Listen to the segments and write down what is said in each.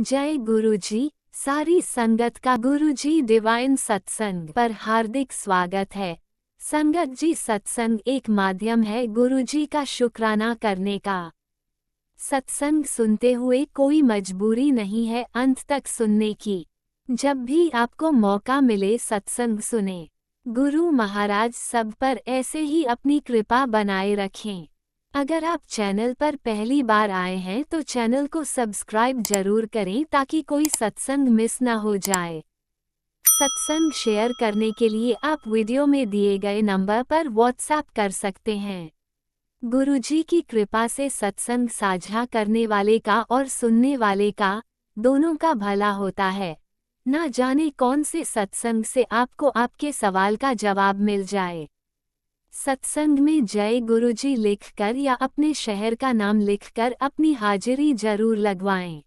जय गुरुजी। सारी संगत का गुरुजी डिवाइन सत्संग पर हार्दिक स्वागत है। संगत जी, सत्संग एक माध्यम है गुरुजी का शुक्राना करने का। सत्संग सुनते हुए कोई मजबूरी नहीं है अंत तक सुनने की। जब भी आपको मौका मिले सत्संग सुने। गुरु महाराज सब पर ऐसे ही अपनी कृपा बनाए रखें। अगर आप चैनल पर पहली बार आए हैं तो चैनल को सब्सक्राइब जरूर करें ताकि कोई सत्संग मिस ना हो जाए। सत्संग शेयर करने के लिए आप वीडियो में दिए गए नंबर पर व्हाट्सएप कर सकते हैं। गुरुजी की कृपा से सत्संग साझा करने वाले का और सुनने वाले का, दोनों का भला होता है। ना जाने कौन से सत्संग से आपको आपके सवाल का जवाब मिल जाए। सत्संग में जय गुरुजी लिखकर या अपने शहर का नाम लिखकर अपनी हाजिरी जरूर लगवाएं।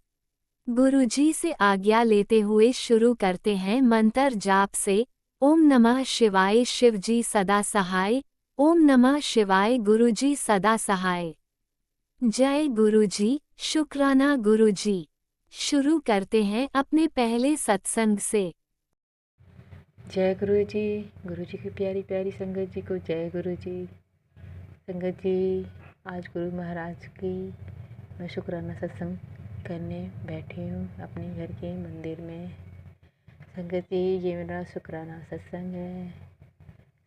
गुरुजी से आज्ञा लेते हुए शुरू करते हैं मंत्र जाप से। ओम नमः शिवाय शिवजी सदा सहाय। ओम नमः शिवाय गुरुजी सदा सहाय। जय गुरुजी, शुक्राना गुरुजी। शुरू करते हैं अपने पहले सत्संग से। जय गुरु जी की प्यारी प्यारी संगत जी को जय गुरु जी। संगत जी, आज गुरु महाराज की मैं शुक्राना सत्संग करने बैठी हूँ अपने घर के मंदिर में। संगत जी, ये मेरा शुक्राना सत्संग है।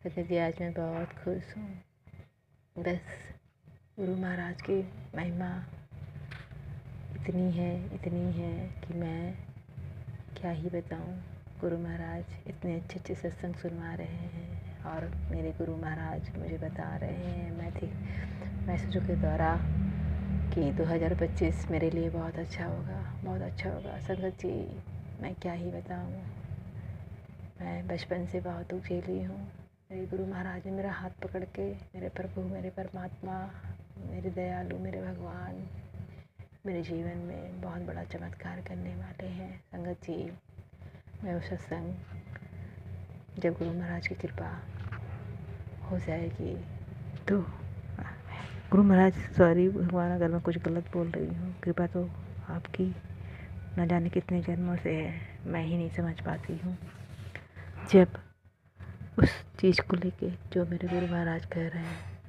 संगत जी, आज मैं बहुत खुश हूँ। बस गुरु महाराज की महिमा इतनी है कि मैं क्या ही बताऊँ। गुरु महाराज इतने अच्छे अच्छे सत्संग सुनवा रहे हैं और मेरे गुरु महाराज मुझे बता रहे हैं मैसेजों के द्वारा कि 2025 मेरे लिए बहुत अच्छा होगा। संगत जी, मैं क्या ही बताऊँ। मैं बचपन से बहुत दुख झेली हूँ। मेरे गुरु महाराज ने मेरा हाथ पकड़ के, मेरे प्रभु, मेरे परमात्मा, मेरे दयालु, मेरे भगवान मेरे जीवन में बहुत बड़ा चमत्कार करने वाले हैं। संगत जी, मैं वो सत्संग जब गुरु महाराज की कृपा हो जाएगी तो गुरु महाराज, सॉरी भगवान अगर मैं कुछ गलत बोल रही हूँ। कृपा तो आपकी न जाने कितने जन्मों से है, मैं ही नहीं समझ पाती हूँ। जब उस चीज़ को लेके जो मेरे गुरु महाराज कह रहे हैं,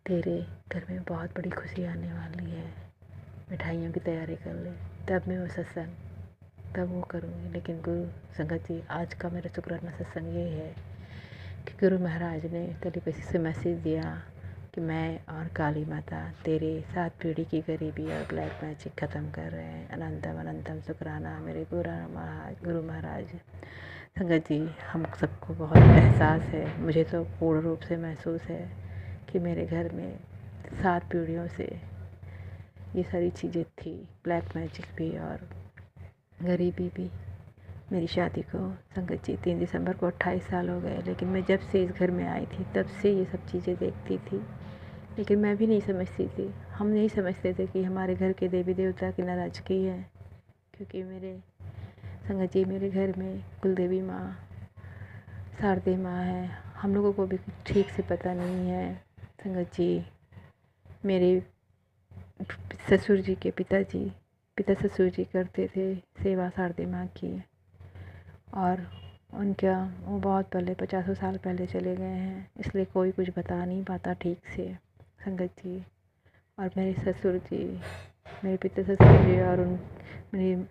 तेरे घर में बहुत बड़ी खुशी आने वाली है, मिठाइयों की तैयारी कर ले, तब मैं वो सत्संग तब वो करूँगी। लेकिन गुरु संगत जी, आज का मेरा शुक्राना सत्संग ये है कि गुरु महाराज ने टेलीपैथी से मैसेज दिया कि मैं और काली माता तेरे 7 पीढ़ी की गरीबी और ब्लैक मैजिक ख़त्म कर रहे हैं। अनंतम अनंतम शुक्राना मेरे गुरु महाराज। संगत जी, हम सबको बहुत एहसास है, मुझे तो पूर्ण रूप से महसूस है कि मेरे घर में 7 पीढ़ियों से ये सारी चीज़ें थी, ब्लैक मैजिक भी और गरीबी भी। मेरी शादी को संगत जी 3 दिसंबर को 28 साल हो गए, लेकिन मैं जब से इस घर में आई थी तब से ये सब चीज़ें देखती थी। लेकिन मैं भी नहीं समझती थी, हम नहीं समझते थे कि हमारे घर के देवी देवता की नाराज़गी है। क्योंकि मेरे संगत जी, मेरे घर में कुलदेवी माँ, शारदे माँ है, हम लोगों को भी ठीक से पता नहीं है। संगत जी, मेरे ससुर जी के पिता ससुर जी करते थे सेवा शारदे माँ की, और उनका वो बहुत पहले 50 साल पहले चले गए हैं, इसलिए कोई कुछ बता नहीं पाता ठीक से। संगत जी, और मेरे ससुर जी, मेरे पिता ससुर जी और मेरी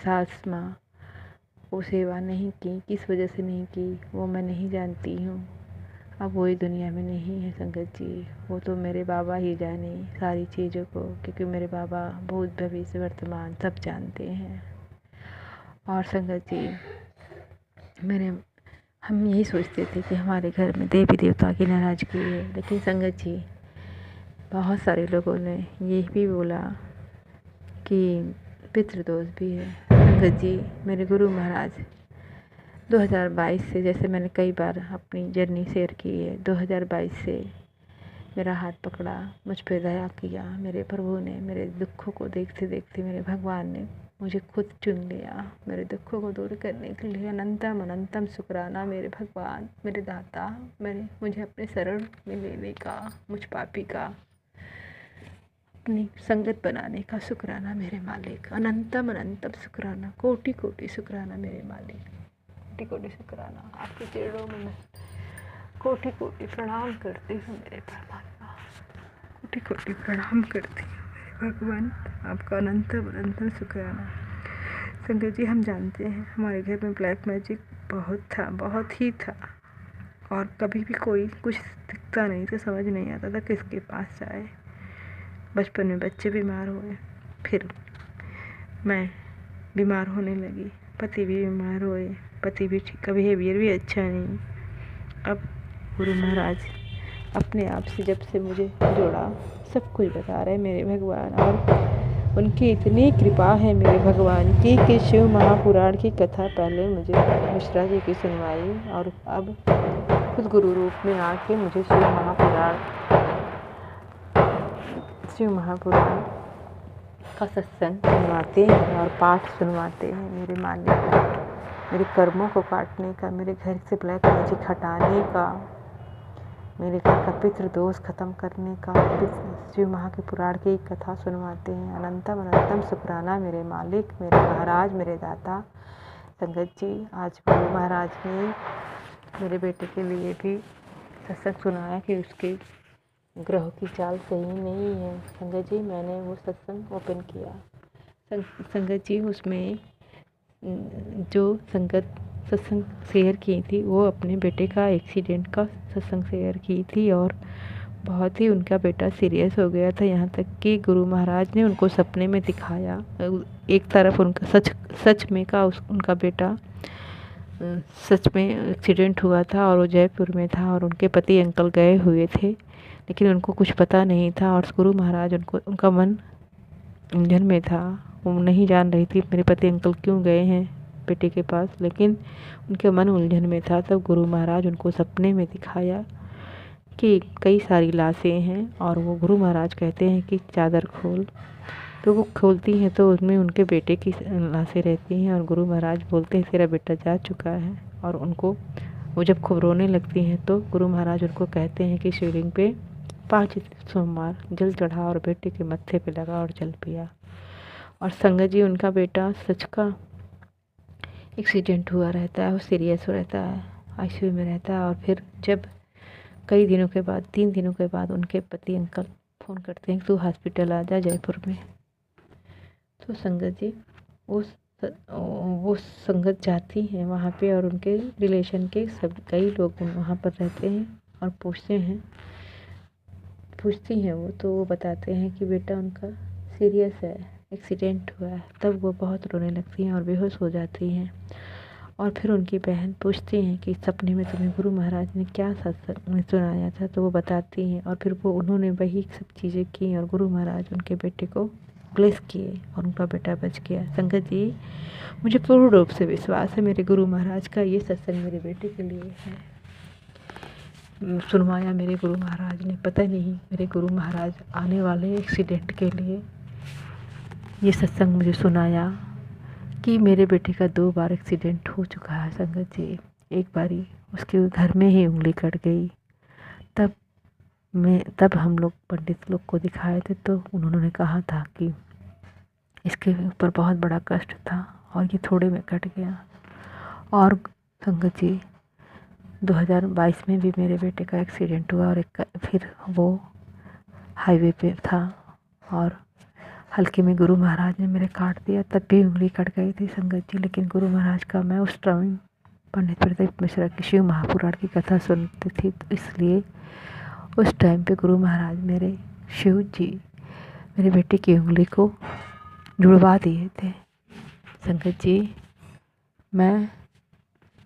सास माँ वो सेवा नहीं की, किस वजह से नहीं की वो मैं नहीं जानती हूँ। अब वही दुनिया में नहीं है संगत जी, वो तो मेरे बाबा ही जाने सारी चीज़ों को, क्योंकि मेरे बाबा भूत भविष्य वर्तमान सब जानते हैं। और संगत जी, हम यही सोचते थे कि हमारे घर में देवी देवता की नाराज़गी है, लेकिन संगत जी, बहुत सारे लोगों ने ये भी बोला कि पितृदोष भी है। संगत जी, मेरे गुरु महाराज 2022 से, जैसे मैंने कई बार अपनी जर्नी शेयर की है, 2022 से मेरा हाथ पकड़ा, मुझ पे दया किया मेरे प्रभु ने। मेरे दुखों को देखते देखते मेरे भगवान ने मुझे खुद चुन लिया मेरे दुखों को दूर करने के लिए। अनंतम अनंतम शुक्राना मेरे भगवान, मेरे दाता, मुझे अपने शरण में लेने का, मुझ पापी का अपनी संगत बनाने का शुक्राना मेरे मालिक, अनंतम अनंतम शुक्राना, कोटि कोटि शुक्राना मेरे मालिक, कोटि कोटि शुक्राना। आपके चरणों में मैं कोटि कोटि प्रणाम करती हूँ मेरे परमात्मा, कोटि कोटि प्रणाम करती हूँ मेरे भगवान, आपका अनंतम अनंतम शुक्राना। संगत जी, हम जानते हैं हमारे घर में ब्लैक मैजिक बहुत ही था, और कभी भी कोई कुछ दिखता नहीं था, समझ नहीं आता था किसके पास जाए। बचपन में बच्चे बीमार हुए, फिर मैं बीमार होने लगी, पति भी बीमार हुए, पति भी ठीक का बिहेवियर भी अच्छा नहीं। अब गुरु महाराज अपने आप से जब से मुझे जोड़ा सब कुछ बता रहे मेरे भगवान, और उनकी इतनी कृपा है मेरे भगवान की कि शिव महापुराण की कथा पहले मुझे मिश्रा जी की सुनवाई, और अब खुद गुरु रूप में आके मुझे शिव महापुराण का सत्संग सुनवाते हैं और पाठ सुनवाते हैं मेरे मालिक। मेरे कर्मों को काटने का, मेरे घर से ब्लैक मैजिक हटाने का, मेरे घर का पितृ दोष खत्म करने का शिव महा के पुराण की कथा सुनवाते हैं। अनंतम अनंतम शुक्राना मेरे मालिक, मेरे महाराज, मेरे दाता। संगत जी, आज गुरु महाराज ने मेरे बेटे के लिए भी सत्संग सुनाया कि उसके ग्रह की चाल सही नहीं है। संगत जी, मैंने वो सत्संग ओपन किया। संगत जी, उसमें जो संगत सत्संग शेयर की थी वो अपने बेटे का एक्सीडेंट का सत्संग शेयर की थी, और बहुत ही उनका बेटा सीरियस हो गया था, यहाँ तक कि गुरु महाराज ने उनको सपने में दिखाया। एक तरफ उनका सच में का उनका बेटा सच में एक्सीडेंट हुआ था और वो जयपुर में था, और उनके पति अंकल गए हुए थे, लेकिन उनको कुछ पता नहीं था, और गुरु महाराज उनका मन उलझन में था। वो नहीं जान रही थी मेरे पति अंकल क्यों गए हैं बेटे के पास, लेकिन उनके मन उलझन में था। तब गुरु महाराज उनको सपने में दिखाया कि कई सारी लाशें हैं, और वो गुरु महाराज कहते हैं कि चादर खोल, तो वो खोलती हैं तो उसमें उनके बेटे की लाशें रहती हैं, और गुरु महाराज बोलते हैं तेरा बेटा जा चुका है। और उनको वो जब खूब रोने लगती हैं तो गुरु महाराज उनको कहते हैं कि शिवलिंग पे 5 सोमवार जल चढ़ा और बेटे के मत्थे पे लगा और जल पिया। और संगत जी, उनका बेटा सच का एक्सीडेंट हुआ रहता है, वो सीरियस हो रहता है, आईसीयू में रहता है, और फिर जब कई दिनों के बाद 3 दिनों के बाद उनके पति अंकल फ़ोन करते हैं कि तू हॉस्पिटल आ जा जयपुर में। तो संगत जी, वो संगत जाती हैं वहाँ पे, और उनके रिलेशन के कई लोग वहाँ पर रहते हैं और पूछती हैं वो, तो वो बताते हैं कि बेटा उनका सीरियस है, एक्सीडेंट हुआ है। तब वो बहुत रोने लगती हैं और बेहोश हो जाती हैं, और फिर उनकी बहन पूछती हैं कि सपने में तुम्हें गुरु महाराज ने क्या सत्संग में सुनाया था, तो वो बताती हैं, और फिर उन्होंने वही सब चीज़ें की, और गुरु महाराज उनके बेटे को ब्लेस किए और उनका बेटा बच गया। संगत जी, मुझे पूर्ण रूप से विश्वास है मेरे गुरु महाराज का ये सत्संग मेरे बेटे के लिए है, सुनवाया मेरे गुरु महाराज ने। पता नहीं मेरे गुरु महाराज आने वाले एक्सीडेंट के लिए ये सत्संग मुझे सुनाया कि मेरे बेटे का 2 बार एक्सीडेंट हो चुका है। संगत जी, एक बारी उसके घर में ही उंगली कट गई, तब हम लोग पंडित लोग को दिखाए थे, तो उन्होंने कहा था कि इसके ऊपर बहुत बड़ा कष्ट था और ये थोड़े में कट गया। और संगत जी, 2022 में भी मेरे बेटे का एक्सीडेंट हुआ, और फिर वो हाईवे पे था और हल्के में गुरु महाराज ने मेरे काट दिया, तब भी उंगली कट गई थी संगत जी। लेकिन गुरु महाराज का मैं उस टाइम पंडित प्रदीप मिश्रा की शिव महापुराण की कथा सुनती थी, तो इसलिए उस टाइम पे गुरु महाराज मेरे शिव जी मेरे बेटे की उंगली को जुड़वा दिए थे। संगत जी, मैं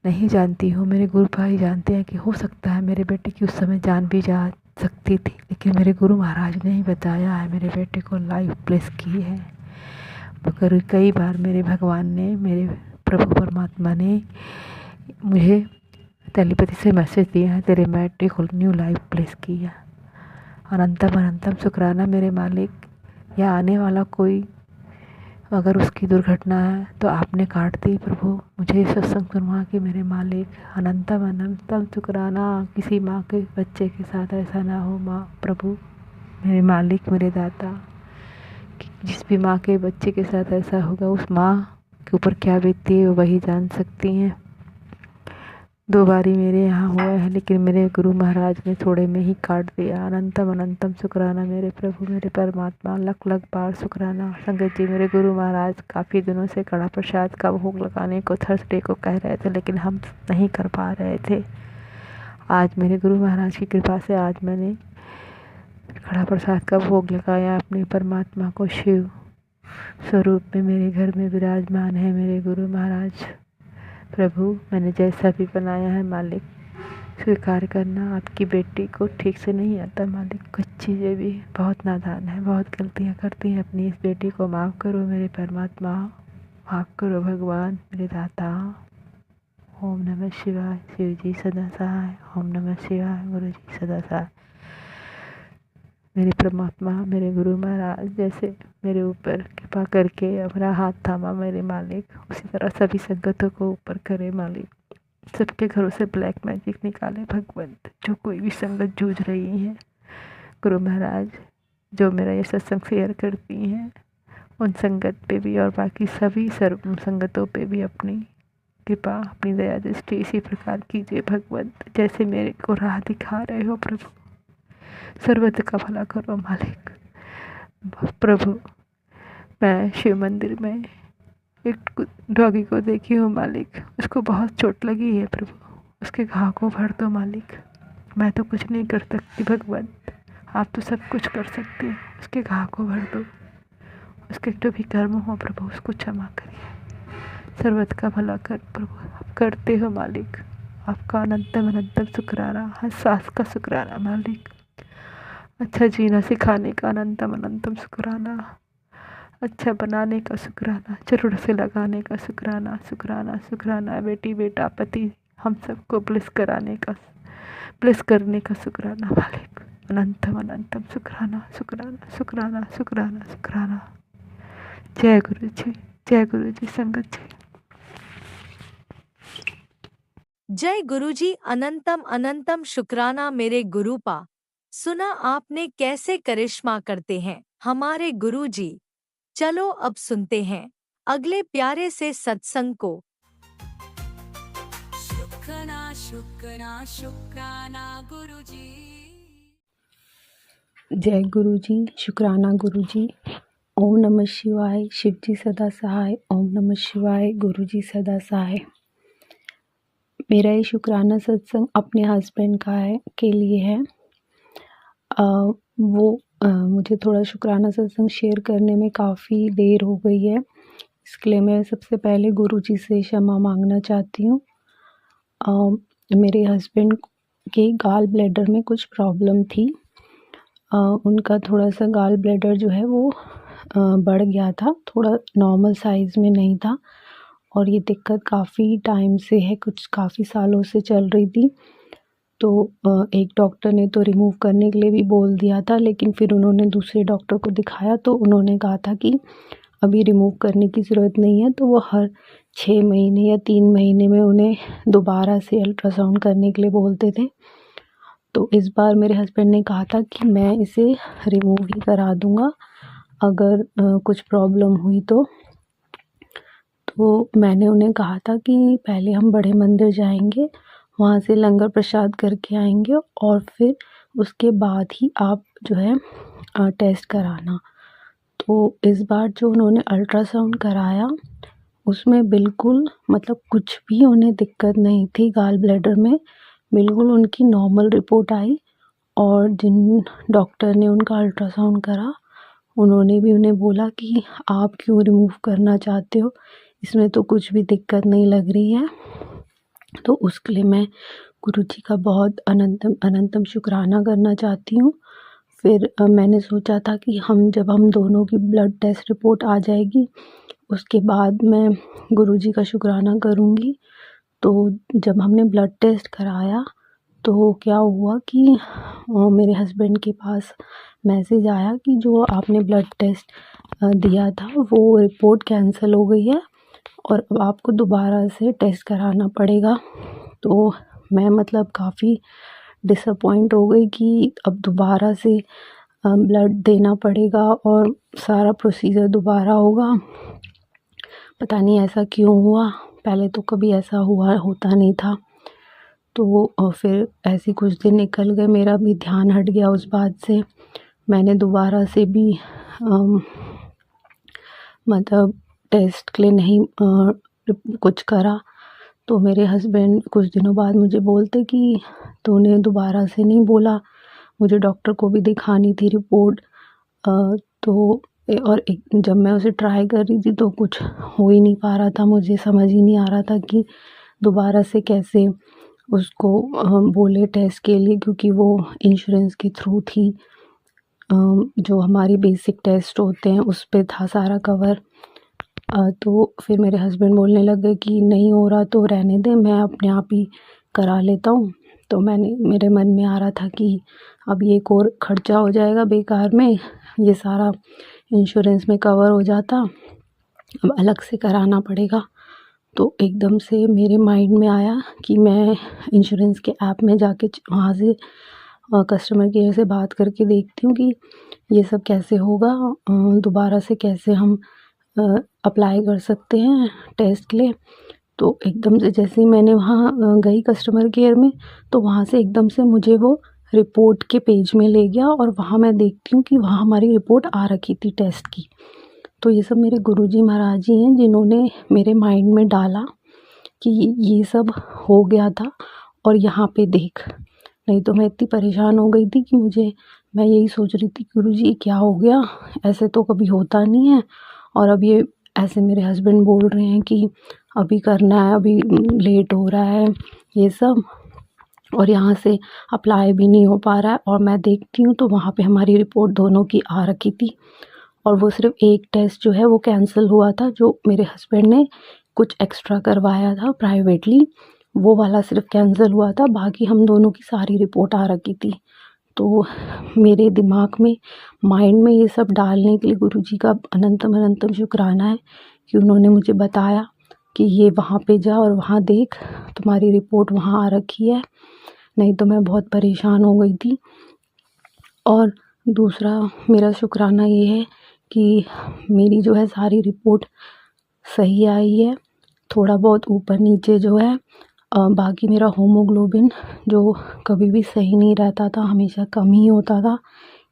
नहीं जानती हूँ, मेरे गुरु भाई जानते हैं कि हो सकता है मेरे बेटे की उस समय जान भी जा सकती थी, लेकिन मेरे गुरु महाराज ने ही बताया है, मेरे बेटे को लाइफ ब्लेस की है। मगर कई बार मेरे भगवान ने, मेरे प्रभु परमात्मा ने मुझे टेलीपैथी से मैसेज दिया है, तेरे बेटे को न्यू लाइफ ब्लेस किया। अनंतम अनंतम शुक्राना मेरे मालिक। या आने वाला कोई अगर उसकी दुर्घटना है तो आपने काट दी प्रभु, मुझे सत्संग सुनवा के मेरे मालिक। अनंतम अनंतम शुक्राना। किसी माँ के बच्चे के साथ ऐसा ना हो माँ प्रभु, मेरे मालिक, मेरे दाता। कि जिस भी माँ के बच्चे के साथ ऐसा होगा उस माँ के ऊपर क्या बीतती है वही जान सकती हैं। 2 बारी मेरे यहाँ हुआ है, लेकिन मेरे गुरु महाराज ने थोड़े में ही काट दिया। अनंतम अनंतम शुक्राना मेरे प्रभु, मेरे परमात्मा, लख लख बार शुक्राना। संगत जी, मेरे गुरु महाराज काफ़ी दिनों से कड़ा प्रसाद का भोग लगाने को थर्सडे को कह रहे थे, लेकिन हम नहीं कर पा रहे थे। आज मेरे गुरु महाराज की कृपा से आज मैंने कड़ा प्रसाद का भोग लगाया अपने परमात्मा को। शिव स्वरूप में मेरे घर में विराजमान है मेरे गुरु महाराज। प्रभु, मैंने जैसा भी बनाया है मालिक स्वीकार करना। आपकी बेटी को ठीक से नहीं आता मालिक, कुछ चीज़ें भी बहुत नादान है, बहुत गलतियाँ करती हैं। अपनी इस बेटी को माफ़ करो मेरे परमात्मा, माफ़ करो भगवान मेरे दाता। ओम नमः शिवाय। शिव जी सदा सहाय। ओम नमः शिवाय। गुरु जी सदा सहाय। मेरे परमात्मा, मेरे गुरु महाराज जैसे मेरे ऊपर कृपा करके अपना हाथ थामा मेरे मालिक, उसी तरह सभी संगतों को ऊपर करे मालिक। सबके घरों से ब्लैक मैजिक निकाले भगवंत। जो कोई भी संगत जूझ रही है गुरु महाराज, जो मेरा ये सत्संग शेयर करती हैं, उन संगत पे भी और बाकी सभी सर्व संगतों पे भी अपनी कृपा, अपनी दया दृष्टि इसी प्रकार कीजिए भगवंत, जैसे मेरे को राह दिखा रहे हो प्रभु। सर्वत्र का भला करो मालिक। प्रभु, मैं शिव मंदिर में एक डॉगी को देखी हूँ मालिक, उसको बहुत चोट लगी है प्रभु, उसके घाव को भर दो मालिक। मैं तो कुछ नहीं कर सकती भगवंत, आप तो सब कुछ कर सकते हैं। उसके घाव को भर दो, उसके जो भी कर्म हो प्रभु उसको क्षमा करिए। सर्वत्र का भला कर प्रभु, आप करते हो मालिक। आपका अनंतम अनंतम शुक्राना, हर सांस का शुक्राना मालिक। अच्छा जीना सिखाने का अनंतम अनंतम शुक्राना, अच्छा बनाने का शुक्राना, जरूर से लगाने का शुक्राना, शुक्राना शुक्राना। बेटी बेटा पति हम सबको ब्लेस कराने का, ब्लेस करने का शुक्राना मालिक। अनंतम अनंतम शुक्राना, शुक्राना शुक्राना शुक्राना शुक्राना। जय गुरु जी, जय गुरु जी। संगत जी, जय गुरुजी। अनंतम अनंतम शुक्राना मेरे गुरुपा। सुना आपने कैसे करिश्मा करते हैं हमारे गुरुजी। चलो अब सुनते हैं अगले प्यारे से सत्संग को। शुक्राना शुक्राना शुक्राना गुरुजी। जय गुरु जी, शुक्राना गुरु जी। ओम नमः शिवाय। शिव जी सदा सहाय। ओम नमः शिवाय। गुरु जी सदा सहाय। मेरा ये शुक्राना सत्संग अपने हस्बैंड का है के लिए है। मुझे थोड़ा शुक्राना सत्संग शेयर करने में काफ़ी देर हो गई है, इसके लिए मैं सबसे पहले गुरु जी से क्षमा मांगना चाहती हूँ। मेरे हस्बैंड के गाल ब्लैडर में कुछ प्रॉब्लम थी। उनका थोड़ा सा गाल ब्लैडर जो है वो बढ़ गया था, थोड़ा नॉर्मल साइज़ में नहीं था, और ये दिक्कत काफ़ी टाइम से है, कुछ काफ़ी सालों से चल रही थी। तो एक डॉक्टर ने तो रिमूव करने के लिए भी बोल दिया था, लेकिन फिर उन्होंने दूसरे डॉक्टर को दिखाया तो उन्होंने कहा था कि अभी रिमूव करने की ज़रूरत नहीं है। तो वो हर 6 महीने या 3 महीने में उन्हें दोबारा से अल्ट्रासाउंड करने के लिए बोलते थे। तो इस बार मेरे हस्बैंड ने कहा था कि मैं इसे रिमूव ही करा दूँगा अगर कुछ प्रॉब्लम हुई तो मैंने उन्हें कहा था कि पहले हम बड़े मंदिर जाएंगे, वहाँ से लंगर प्रसाद करके आएंगे और फिर उसके बाद ही आप जो है टेस्ट कराना। तो इस बार जो उन्होंने अल्ट्रासाउंड कराया उसमें बिल्कुल मतलब कुछ भी उन्हें दिक्कत नहीं थी गाल ब्लैडर में, बिल्कुल उनकी नॉर्मल रिपोर्ट आई। और जिन डॉक्टर ने उनका अल्ट्रासाउंड करा उन्होंने भी उन्हें बोला कि आप क्यों रिमूव करना चाहते हो, इसमें तो कुछ भी दिक्कत नहीं लग रही है। तो उसके लिए मैं गुरु जी का बहुत अनंतम अनंतम शुक्राना करना चाहती हूँ। फिर मैंने सोचा था कि जब हम दोनों की ब्लड टेस्ट रिपोर्ट आ जाएगी उसके बाद मैं गुरु जी का शुक्राना करूँगी। तो जब हमने ब्लड टेस्ट कराया तो क्या हुआ कि मेरे हस्बैंड के पास मैसेज आया कि जो आपने ब्लड टेस्ट दिया था वो रिपोर्ट कैंसिल हो गई है और अब आपको दोबारा से टेस्ट कराना पड़ेगा। तो मैं मतलब काफ़ी डिसअपॉइंट हो गई कि अब दोबारा से ब्लड देना पड़ेगा और सारा प्रोसीजर दोबारा होगा। पता नहीं ऐसा क्यों हुआ, पहले तो कभी ऐसा हुआ होता नहीं था। तो फिर ऐसे कुछ दिन निकल गए, मेरा भी ध्यान हट गया उस बात से। मैंने दोबारा से भी मतलब टेस्ट के लिए नहीं कुछ करा। तो मेरे हस्बैंड कुछ दिनों बाद मुझे बोलते कि तूने दोबारा से नहीं बोला, मुझे डॉक्टर को भी दिखानी थी रिपोर्ट। तो और जब मैं उसे ट्राई कर रही थी तो कुछ हो ही नहीं पा रहा था, मुझे समझ ही नहीं आ रहा था कि दोबारा से कैसे उसको बोले टेस्ट के लिए, क्योंकि वो इंश्योरेंस के थ्रू थी। जो हमारी बेसिक टेस्ट होते हैं उस पे था सारा कवर। तो फिर मेरे हस्बैंड बोलने लगे कि नहीं हो रहा तो रहने दे, मैं अपने आप ही करा लेता हूँ। तो मेरे मन में आ रहा था कि अब ये एक और खर्चा हो जाएगा बेकार में, ये सारा इंश्योरेंस में कवर हो जाता, अब अलग से कराना पड़ेगा। तो एकदम से मेरे माइंड में आया कि मैं इंश्योरेंस के ऐप में जाके वहाँ से कस्टमर केयर से बात करके देखती हूँ कि ये सब कैसे होगा, दोबारा से कैसे हम अप्लाई कर सकते हैं टेस्ट के लिए। तो एकदम से जैसे ही मैंने वहाँ गई कस्टमर केयर में, तो वहाँ से एकदम से मुझे वो रिपोर्ट के पेज में ले गया और वहाँ मैं देखती हूँ कि वहाँ हमारी रिपोर्ट आ रखी थी टेस्ट की। तो ये सब मेरे गुरुजी महाराज जी हैं जिन्होंने मेरे माइंड में डाला कि ये सब हो गया था और यहाँ पे देख। नहीं तो मैं इतनी परेशान हो गई थी कि मैं यही सोच रही थी गुरुजी क्या हो गया, ऐसे तो कभी होता नहीं है। और अब ये ऐसे मेरे हस्बैंड बोल रहे हैं कि अभी करना है, अभी लेट हो रहा है ये सब, और यहाँ से अप्लाई भी नहीं हो पा रहा है। और मैं देखती हूँ तो वहाँ पे हमारी रिपोर्ट दोनों की आ रखी थी, और वो सिर्फ एक टेस्ट जो है वो कैंसिल हुआ था, जो मेरे हस्बैंड ने कुछ एक्स्ट्रा करवाया था प्राइवेटली, वो वाला सिर्फ कैंसिल हुआ था, बाकी हम दोनों की सारी रिपोर्ट आ रखी थी। तो मेरे दिमाग में माइंड में ये सब डालने के लिए गुरुजी का अनंतम अनंतम शुक्राना है कि उन्होंने मुझे बताया कि ये वहाँ पे जा और वहाँ देख, तुम्हारी रिपोर्ट वहाँ आ रखी है। नहीं तो मैं बहुत परेशान हो गई थी। और दूसरा मेरा शुक्राना ये है कि मेरी जो है सारी रिपोर्ट सही आई है, थोड़ा बहुत ऊपर नीचे जो है, बाकी मेरा होमोग्लोबिन जो कभी भी सही नहीं रहता था, हमेशा कम ही होता था,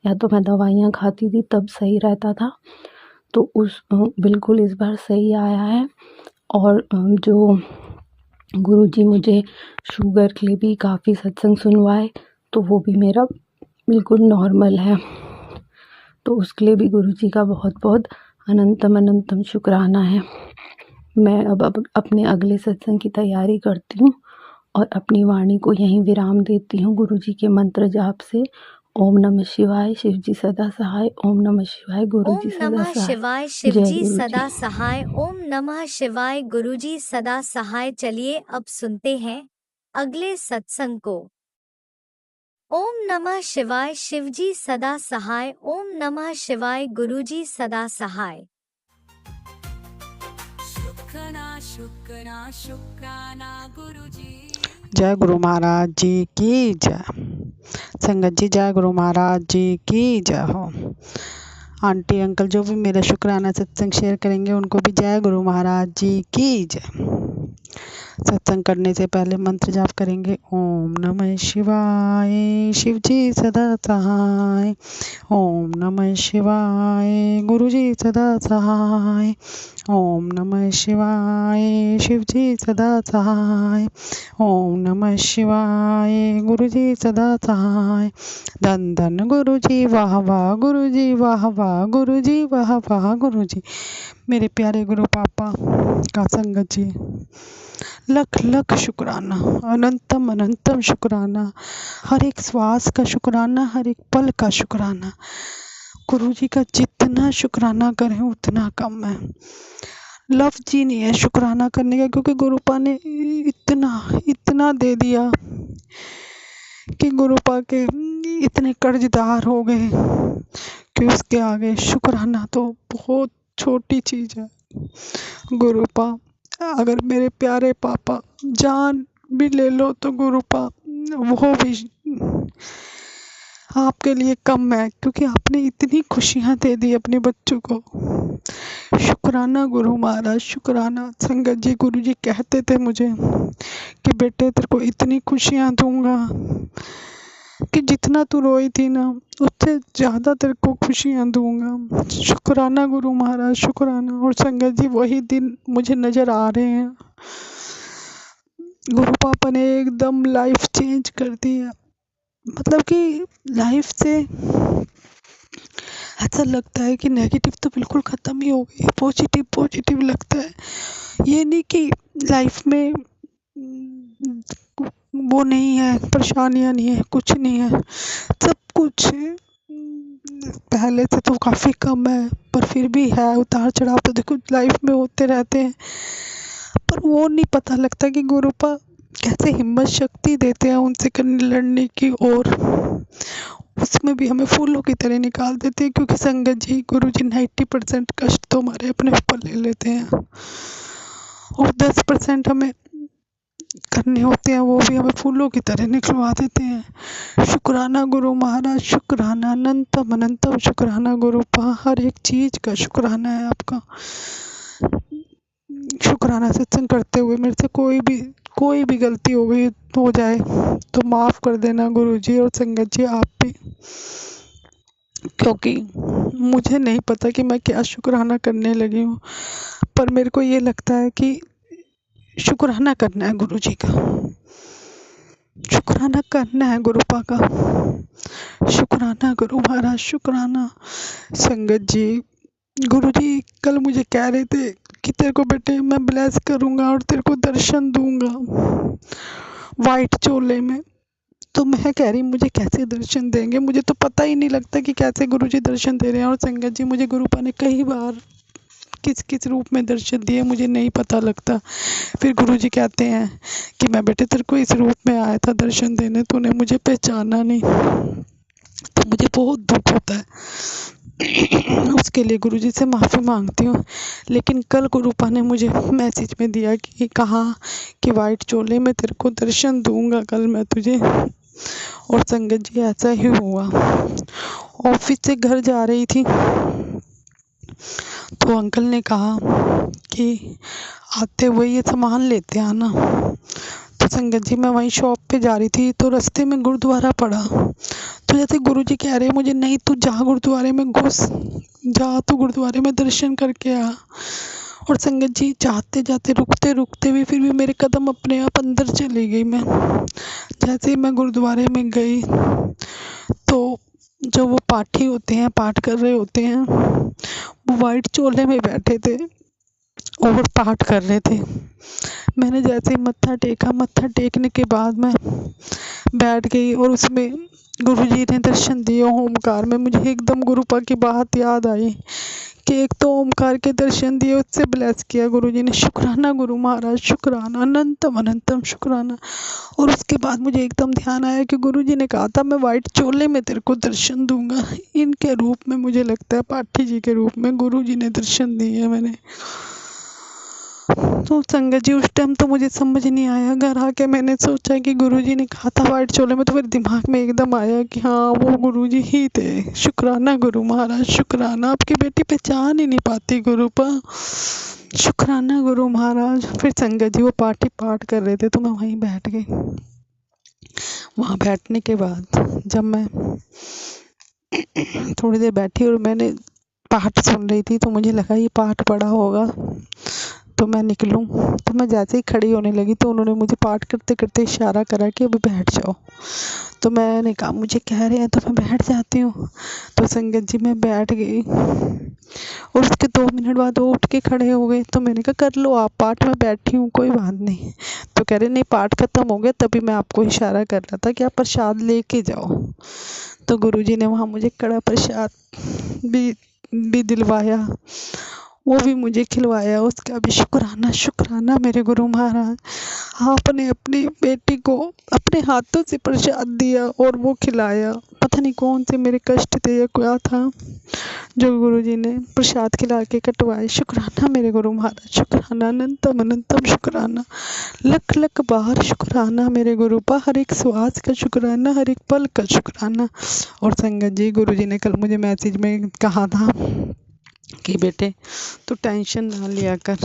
या तो मैं दवाइयाँ खाती थी तब सही रहता था, तो बिल्कुल इस बार सही आया है। और जो गुरुजी मुझे शुगर के लिए भी काफ़ी सत्संग सुनवाए, तो वो भी मेरा बिल्कुल नॉर्मल है। तो उसके लिए भी गुरुजी का बहुत बहुत अनंतम अनंतम शुक्राना है। मैं अब अपने अगले सत्संग की तैयारी करती हूँ और अपनी वाणी को यहीं विराम देती हूँ गुरुजी के मंत्र जाप से। ओम नमः शिवाय, शिवजी सदा सहाय। ओम नमः शिवाय, गुरुजी ओम सदा नमः सहाय। शिवाय, जय शिवजी गुरुजी। सदा सहाय। ओम नमः शिवाय, गुरुजी सदा सहाय। चलिए अब सुनते हैं अगले सत्संग को। ओम नमः शिवाय, शिवजी सदा सहाय। ओम नमः शिवाय, गुरुजी सदा सहाय। शुक्राना गुरुजी। जय गुरु महाराज जी की जय। संगत जी जय गुरु महाराज जी की जय हो। आंटी अंकल जो भी मेरा शुक्राना सत्संग शेयर करेंगे उनको भी जय गुरु महाराज जी की जय। सत्संग करने से पहले मंत्र जाप करेंगे। ओम नमः शिवाय, शिवजी सदा सहाय। ओम नमः शिवाय, गुरुजी सदा सहाय। ओम नमः शिवाय, शिवजी सदा सहाय। ओम नमः शिवाय, गुरुजी सदा सहाय। धन धन गुरुजी वाह वाह, गुरुजी वाह वाह, गुरुजी वाह वाह, गुरुजी। मेरे प्यारे गुरु पापा का संगत जी लख लख शुक्राना, अनंतम अनंतम शुक्राना, हर एक श्वास का शुक्राना, हर एक पल का शुक्राना। गुरुजी का जितना शुक्राना करें उतना कम है। लफ्ज ही नहीं है शुक्राना करने का, क्योंकि गुरुपा ने इतना इतना दे दिया कि गुरुपा के इतने कर्जदार हो गए कि उसके आगे शुक्राना तो बहुत छोटी चीज है। गुरुपा अगर मेरे प्यारे पापा जान भी ले लो तो गुरुपा वो भी आपके लिए कम है, क्योंकि आपने इतनी खुशियाँ दे दी अपने बच्चों को। शुक्राना गुरु महाराज, शुक्राना। संगत जी, गुरु जी कहते थे मुझे कि बेटे तेरे को इतनी खुशियाँ दूंगा कि जितना तू रोई थी ना उससे ज़्यादा तेरे को खुशियाँ दूंगा। शुक्राना गुरु महाराज, शुक्राना। और संगत जी, वही दिन मुझे नज़र आ रहे हैं। गुरु पापा ने एकदम लाइफ चेंज कर दी है। मतलब कि लाइफ से ऐसा लगता है कि नेगेटिव तो बिल्कुल ख़त्म ही हो गई है, पॉजिटिव पॉजिटिव लगता है। ये नहीं कि लाइफ में वो नहीं है, परेशानियाँ नहीं है, कुछ नहीं है, सब कुछ पहले से तो काफ़ी कम है, पर फिर भी है। उतार चढ़ाव तो देखो लाइफ में होते रहते हैं, पर वो नहीं पता लगता कि गुरुपा कैसे हिम्मत शक्ति देते हैं उनसे करने लड़ने की, और उसमें भी हमें फूलों की तरह निकाल देते हैं। क्योंकि संगत जी, गुरु जी 90% कष्ट तो हमारे अपने ऊपर ले लेते हैं, और 10% हमें करने होते हैं, वो भी हमें फूलों की तरह निकलवा देते हैं। शुक्राना गुरु महाराज, शुक्राना अनंतम अनंतम, शुक्राना गुरुपा। हर एक चीज़ का शुक्राना है आपका। शुक्राना। सत्संग करते हुए मेरे से कोई भी गलती हो जाए तो माफ़ कर देना गुरु जी और संगत जी, आप भी। क्योंकि मुझे नहीं पता कि मैं क्या शुक्राना करने लगी हूँ, पर मेरे को ये लगता है कि शुक्राना करना है गुरु जी का, शुक्राना करना है गुरुपा का। शुक्राना गुरु महाराज, शुक्राना। संगत जी, गुरु जी कल मुझे कह रहे थे कि तेरे को बेटे मैं ब्लेस करूँगा और तेरे को दर्शन दूंगा वाइट चोले में। तो मैं कह रही मुझे कैसे दर्शन देंगे, मुझे तो पता ही नहीं लगता कि कैसे गुरु जी दर्शन दे रहे हैं। और संगत जी, मुझे गुरुपा ने कई बार किस किस रूप में दर्शन दिए मुझे नहीं पता लगता। फिर गुरु जी कहते हैं कि मैं बेटे तेरे को इस रूप में आया था दर्शन देने, तूने मुझे पहचाना नहीं। तो मुझे बहुत दुख होता है, उसके लिए गुरु जी से माफ़ी मांगती हूँ। लेकिन कल गुरुपा ने मुझे मैसेज में दिया कि कहा कि वाइट चोले में तेरे को दर्शन दूंगा कल मैं तुझे। और संगत जी, ऐसा ही हुआ। ऑफिस से घर जा रही थी तो अंकल ने कहा कि आते हुए ये सामान लेते आना। तो संगत जी, मैं वहीं शॉप पे जा रही थी तो रास्ते में गुरुद्वारा पड़ा। तो जैसे गुरुजी कह रहे मुझे, नहीं तू जा गुरुद्वारे में घुस, जा तू गुरुद्वारे में दर्शन करके आ। और संगत जी, जाते जाते रुकते रुकते भी फिर भी मेरे कदम अपने आप अंदर चली गई। मैं जैसे ही मैं गुरुद्वारे में गई तो जो वो पाठी होते हैं, पाठ कर रहे होते हैं, वो वाइट चोले में बैठे थे और पाठ कर रहे थे। मैंने जैसे ही मत्था टेका, मत्था टेकने के बाद मैं बैठ गई और उसमें गुरुजी ने दर्शन दिए ओमकार में। मुझे एकदम गुरुपा की बात याद आई कि एक तो ओमकार के दर्शन दिए, उससे ब्लेस किया गुरुजी ने। शुक्राना गुरु महाराज, शुक्राना अनंतम अनंतम, शुक्राना। और उसके बाद मुझे एकदम ध्यान आया कि गुरुजी ने कहा था मैं वाइट चोले में तेरे को दर्शन दूंगा। इनके रूप में, मुझे लगता है पाठी जी के रूप में गुरुजी ने दर्शन दिए मैंने। तो संगत जी, उस टाइम तो मुझे समझ नहीं आया। घर आके मैंने सोचा कि गुरुजी ने कहा था वाइट चोले में, तो मेरे दिमाग में एकदम आया कि हाँ वो गुरुजी ही थे। शुक्राना गुरु महाराज, शुक्राना। आपकी बेटी पहचान ही नहीं पाती गुरुपा। शुक्राना गुरु महाराज। फिर संगत जी वो पाठ कर रहे थे तो मैं वहीं बैठ गई। वहाँ बैठने के बाद जब मैं थोड़ी देर बैठी और मैंने पाठ सुन रही थी तो मुझे लगा ये पाठ पढ़ा होगा तो मैं निकलूं। तो मैं जैसे ही खड़ी होने लगी तो उन्होंने मुझे पाठ करते करते इशारा करा कि अभी बैठ जाओ। तो मैंने कहा मुझे कह रहे हैं तो मैं बैठ जाती हूँ। तो संगत जी, मैं बैठ गई और उसके 2 मिनट बाद वो उठ के खड़े हो गए। तो मैंने कहा कर लो आप पाठ, मैं बैठी हूँ, कोई बात नहीं। तो कह रहे नहीं पाठ खत्म हो गया, तभी मैं आपको इशारा कर रहा था कि आप प्रसाद लेके जाओ। तो गुरुजी ने वहाँ मुझे कड़ा प्रसाद भी दिलवाया, वो भी मुझे खिलवाया। उसका भी शुक्राना, शुक्राना मेरे गुरु महाराज। आपने अपनी बेटी को अपने हाथों से प्रसाद दिया और वो खिलाया। पता पता नहीं कौन से मेरे कष्ट थे या क्या था जो गुरुजी ने प्रसाद खिला के कटवाए। शुक्राना मेरे गुरु महाराज, शुक्राना, अनंतम अनंतम शुक्राना, लख लख बार शुक्राना मेरे गुरुपा, हर एक श्वास का शुक्राना, हर एक पल का शुक्राना। और संगत जी, गुरुजी ने कल मुझे मैसेज में कहा था कि बेटे तू टेंशन ना लिया कर,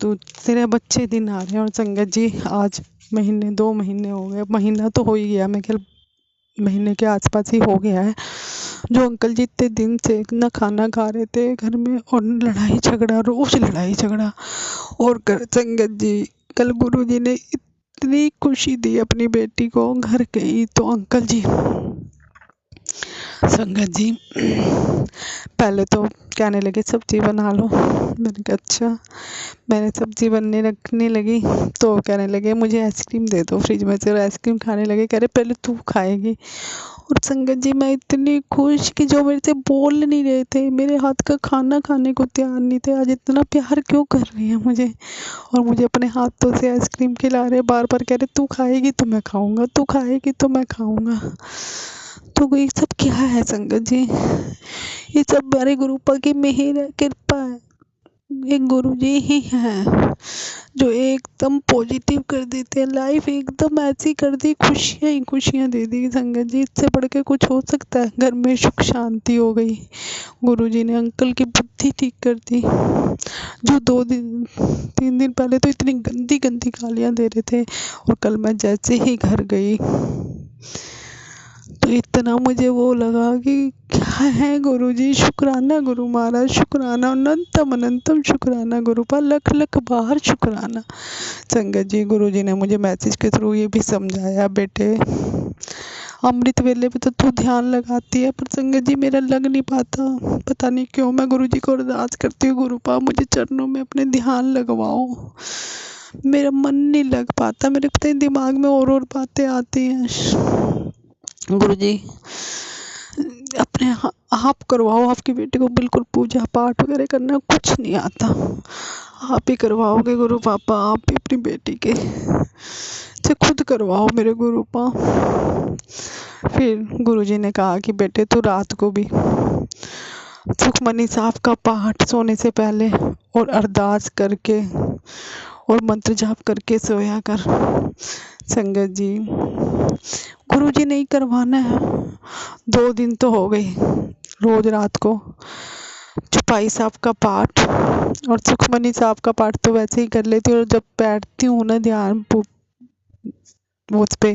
तू तेरे बच्चे दिन आ रहे हैं। और संगत जी, आज महीने 2 महीने हो गए, महीना तो हो ही गया, मैं कल महीने के आसपास ही हो गया है, जो अंकल जी इतने दिन से ना खाना खा रहे थे घर में, और लड़ाई झगड़ा, रोज लड़ाई झगड़ा। और संगत जी, कल गुरुजी ने इतनी खुशी दी अपनी बेटी को, घर गई तो अंकल जी, संगत जी पहले तो कहने लगे सब्जी बना लो। मैंने कहा अच्छा। मैंने सब्जी बनने रखने लगी तो कहने लगे मुझे आइसक्रीम दे दो फ्रिज में से, और आइसक्रीम खाने लगे, कह रहे पहले तू खाएगी। और संगत जी, मैं इतनी खुश कि जो मेरे से बोल नहीं रहे थे, मेरे हाथ का खाना खाने को तैयार नहीं थे, आज इतना प्यार क्यों कर रही है मुझे, और मुझे अपने हाथों से आइसक्रीम खिला रहे, बार बार कह रहे तू खाएगी तो मैं खाऊंगा, तू खाएगी तो मैं खाऊंगा। तो ये सब क्या है संगत जी, ये सब मेरे गुरुपा की मेहर है, कृपा है। एक गुरुजी ही है जो एकदम पॉजिटिव कर देते हैं, लाइफ एकदम ऐसी कर दी, खुशियाँ ही खुशियाँ दे दी संगत जी। इससे बढ़ के कुछ हो सकता है? घर में सुख शांति हो गई। गुरुजी ने अंकल की बुद्धि ठीक कर दी, जो 3 दिन पहले तो इतनी गंदी गंदी गालियाँ दे रहे थे, और कल मैं जैसे ही घर गई तो इतना मुझे वो लगा कि क्या है गुरुजी, शुक्राना गुरु महाराज, शुक्राना, अनंतम अनंतम शुक्राना गुरुपा, लख लख बार शुक्राना। संगत जी, गुरुजी ने मुझे मैसेज के थ्रू ये भी समझाया, बेटे अमृत वेले पे तो तू ध्यान लगाती है, पर संगत जी मेरा लग नहीं पाता, पता नहीं क्यों। मैं गुरुजी को अरदास करती हूँ, गुरुपा मुझे चरणों में अपने ध्यान लगवाओ, मेरा मन नहीं लग पाता, मेरे पता नहीं दिमाग में और बातें आती हैं। गुरुजी अपने आप करवाओ, आपकी बेटी को बिल्कुल पूजा पाठ वगैरह करना कुछ नहीं आता, आप ही करवाओगे गुरु पापा, आप ही अपनी बेटी के से खुद करवाओ मेरे गुरुपा। फिर गुरुजी ने कहा कि बेटे तू रात को भी सुखमनी साहब का पाठ सोने से पहले और अरदास करके और मंत्र जाप करके सोया कर। संगत जी, गुरुजी ने ही करवाना है, 2 दिन तो हो गए, रोज रात को चौपाई साहब का पाठ और सुखमनी साहब का पाठ तो वैसे ही कर लेती हूँ, और जब बैठती हूँ ना ध्यान उस पे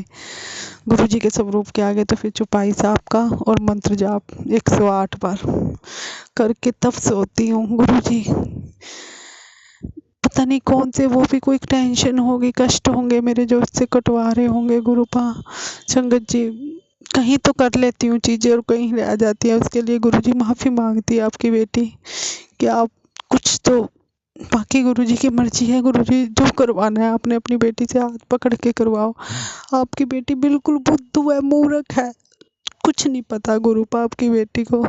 गुरुजी के स्वरूप के आगे, तो फिर चौपाई साहब का और मंत्र जाप 108 बार करके तब सोती हूँ। गुरुजी पता नहीं कौन से, वो भी कोई टेंशन होगी, कष्ट होंगे मेरे जो उससे कटवा रहे होंगे गुरुपा। संगत जी, कहीं तो कर लेती हूँ चीज़ें और कहीं रह जाती है, उसके लिए गुरुजी माफ़ी मांगती है आपकी बेटी कि आप कुछ तो, बाकी गुरुजी की मर्जी है। गुरुजी जो करवाना है आपने अपनी बेटी से हाथ पकड़ के करवाओ। आपकी बेटी बिल्कुल बुद्धू है, मूर्ख है, कुछ नहीं पता गुरुपा आपकी बेटी को।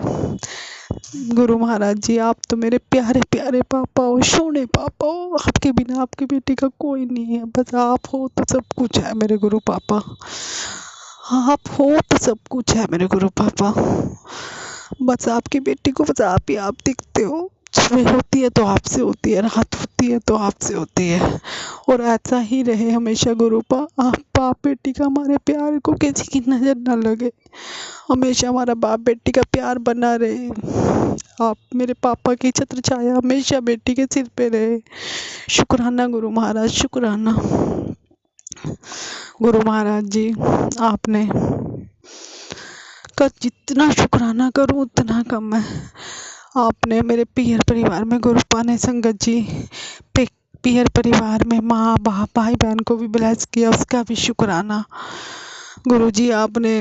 गुरु महाराज जी, आप तो मेरे प्यारे प्यारे पापा हो, सोने पापा हो, आपके बिना आपकी बेटी का कोई नहीं है, बस आप हो तो सब कुछ है मेरे गुरु पापा, आप हो तो सब कुछ है मेरे गुरु पापा। बस आपकी बेटी को बस आप ही आप दिखते हो, सुबह होती है तो आपसे होती है, रात होती है तो आपसे होती है, और ऐसा ही रहे हमेशा गुरुपा। आप बाप बेटी का हमारे प्यार को किसी की नज़र ना लगे, हमेशा हमारा बाप बेटी का प्यार बना रहे। आप मेरे पापा की छत्र छाया हमेशा बेटी के सिर पे रहे। शुक्राना गुरु महाराज, शुक्राना गुरु महाराज जी, आपने का जितना शुक्राना करूं उतना कम है। आपने मेरे पीहर परिवार में, गुरुपा ने संगत जी पीहर परिवार में माँ बाप भाई बहन को भी ब्लेस किया, उसका भी शुक्राना। गुरुजी, आपने